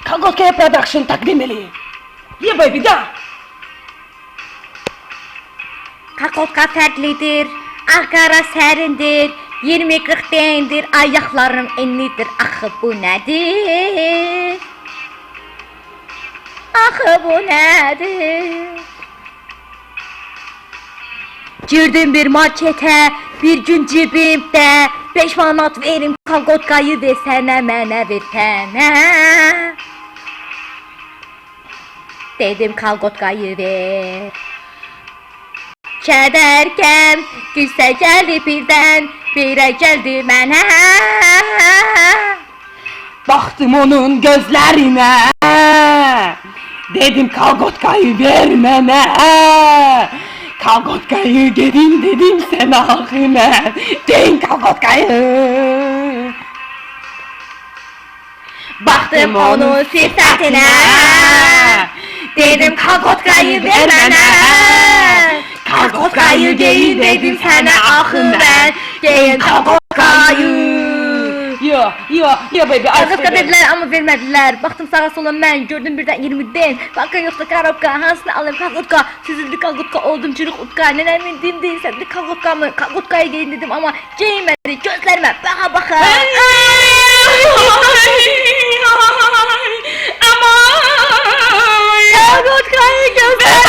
Kalgotkaya Production takdim ediyor. Yeah baby da. Kalgotka fərqlidir, Ankara sərindir, 20-40 değindir, ayaklarım enlidir, axı bu nədir? Axı bu nədir? Girdim bir markete, bir gün cibimde 5 manat verim, kalgotkayı desene mənə bir tənə. Dedim kalgotkayı ver. Kədərkəm, güsə gəldi birdən, birə gəldi mənə. Baktım onun gözlerine. Dedim Kalgotkayı vermene. Kalgotkayı dedim sen ahine. Deyin Kalgotkayı. Baktım onun sifətine, dedim Kalgotkayı vermene. Kalgotkayı deyin dedim sənə axı mən, deyin Kalgotkayı. Yo baby. Kalgotka dediler ama vermediler. Baktım sağa sola mən, gördüm birden 20'den. Banka yoksa karabka, hansını alayım Kalgotka. Süzüldü Kalgotka oldum çürük utka. Neler bildiğim değil, sen de Kalgotka mı? Kalgotka'yı giyin dedim ama giymedi, gözlerime baka baka. Kalgotka'yı gözlerime